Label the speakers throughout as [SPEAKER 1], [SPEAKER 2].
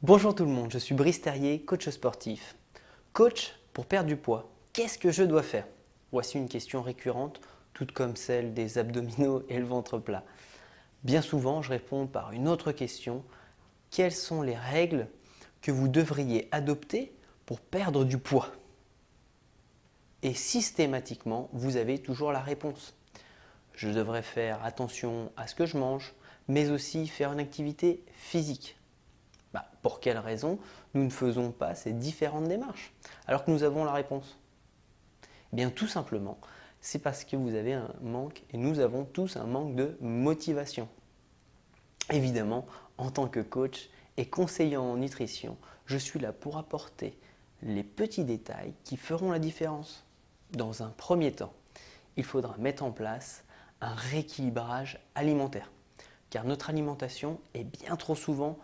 [SPEAKER 1] Bonjour tout le monde, je suis Brice Terrier, coach sportif. Coach, pour perdre du poids, qu'est-ce que je dois faire? Voici une question récurrente, toute comme celle des abdominaux et le ventre plat. Bien souvent, je réponds par une autre question. Quelles sont les règles que vous devriez adopter pour perdre du poids? Et systématiquement, vous avez toujours la réponse. Je devrais faire attention à ce que je mange, mais aussi faire une activité physique. Pour quelle raison nous ne faisons pas ces différentes démarches alors que nous avons la réponse? Eh bien, tout simplement, c'est parce que vous avez un manque et nous avons tous un manque de motivation. Évidemment, en tant que coach et conseiller en nutrition, je suis là pour apporter les petits détails qui feront la différence. Dans un premier temps, il faudra mettre en place un rééquilibrage alimentaire, car notre alimentation est bien trop souvent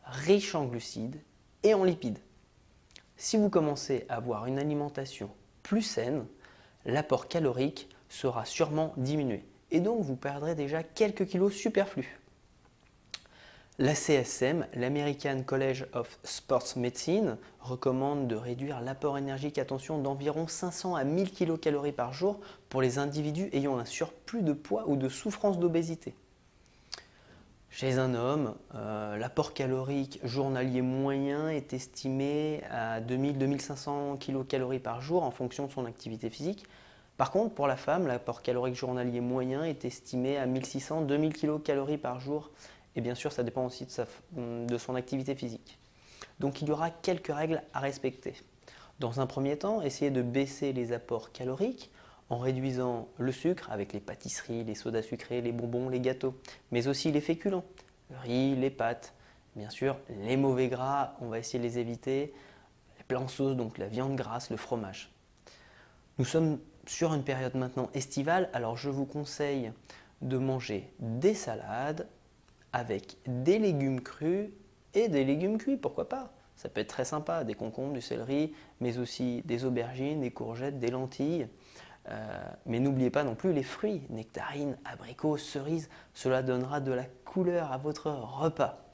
[SPEAKER 1] riche en glucides et en lipides. Si vous commencez à avoir une alimentation plus saine, l'apport calorique sera sûrement diminué et donc vous perdrez déjà quelques kilos superflus. La CSM, l'American College of Sports Medicine, recommande de réduire l'apport énergique, attention, d'environ 500 à 1000 kcal par jour pour les individus ayant un surplus de poids ou de souffrance d'obésité. Chez un homme, l'apport calorique journalier moyen est estimé à 2000-2500 kcal par jour en fonction de son activité physique. Par contre, pour la femme, l'apport calorique journalier moyen est estimé à 1600-2000 kcal par jour. Et bien sûr, ça dépend aussi de son activité physique. Donc il y aura quelques règles à respecter. Dans un premier temps, essayez de baisser les apports caloriques en réduisant le sucre avec les pâtisseries, les sodas sucrés, les bonbons, les gâteaux, mais aussi les féculents, le riz, les pâtes, bien sûr les mauvais gras, on va essayer de les éviter, les plats en sauce, donc la viande grasse, le fromage. Nous sommes sur une période maintenant estivale, alors je vous conseille de manger des salades avec des légumes crus et des légumes cuits, pourquoi pas? Ça peut être très sympa, des concombres, du céleri, mais aussi des aubergines, des courgettes, des lentilles. Mais n'oubliez pas non plus les fruits, nectarines, abricots, cerises, cela donnera de la couleur à votre repas.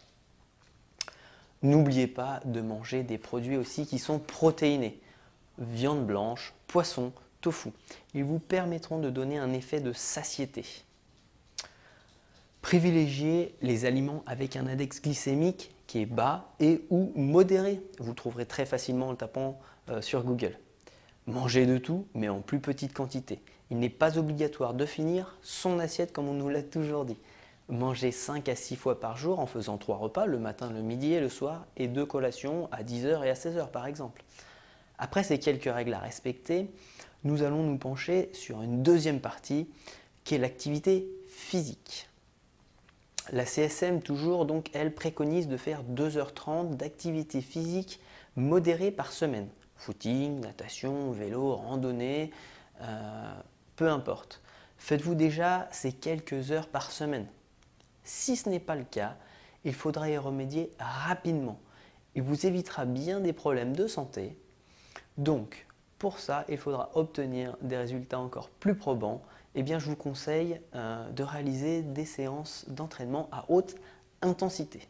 [SPEAKER 1] N'oubliez pas de manger des produits aussi qui sont protéinés, viande blanche, poisson, tofu. Ils vous permettront de donner un effet de satiété. Privilégiez les aliments avec un index glycémique qui est bas et ou modéré. Vous trouverez très facilement en tapant sur Google. Mangez de tout, mais en plus petite quantité. Il n'est pas obligatoire de finir son assiette comme on nous l'a toujours dit. Mangez 5 à 6 fois par jour en faisant 3 repas, le matin, le midi et le soir, et 2 collations à 10h et à 16h par exemple. Après ces quelques règles à respecter, nous allons nous pencher sur une deuxième partie qui est l'activité physique. La CSM toujours, donc, elle préconise de faire 2h30 d'activité physique modérée par semaine. Footing, natation, vélo, randonnée, peu importe. Faites-vous déjà ces quelques heures par semaine. Si ce n'est pas le cas, il faudra y remédier rapidement. Il vous évitera bien des problèmes de santé. Donc, pour ça, il faudra obtenir des résultats encore plus probants. Eh bien, je vous conseille de réaliser des séances d'entraînement à haute intensité.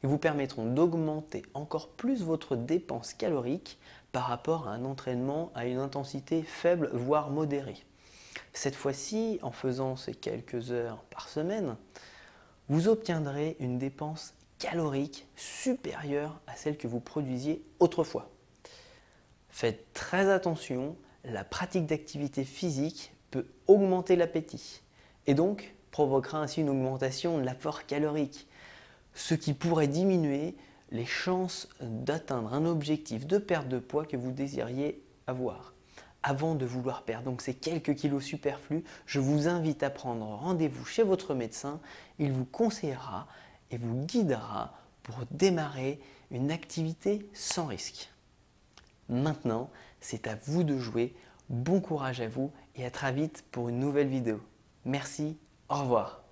[SPEAKER 1] Ils vous permettront d'augmenter encore plus votre dépense calorique par rapport à un entraînement à une intensité faible, voire modérée. Cette fois-ci, en faisant ces quelques heures par semaine, vous obtiendrez une dépense calorique supérieure à celle que vous produisiez autrefois. Faites très attention, la pratique d'activité physique peut augmenter l'appétit et donc provoquera ainsi une augmentation de l'apport calorique, ce qui pourrait diminuer les chances d'atteindre un objectif de perte de poids que vous désiriez avoir. Avant de vouloir perdre donc ces quelques kilos superflus, je vous invite à prendre rendez-vous chez votre médecin. Il vous conseillera et vous guidera pour démarrer une activité sans risque. Maintenant, c'est à vous de jouer. Bon courage à vous et à très vite pour une nouvelle vidéo. Merci, au revoir.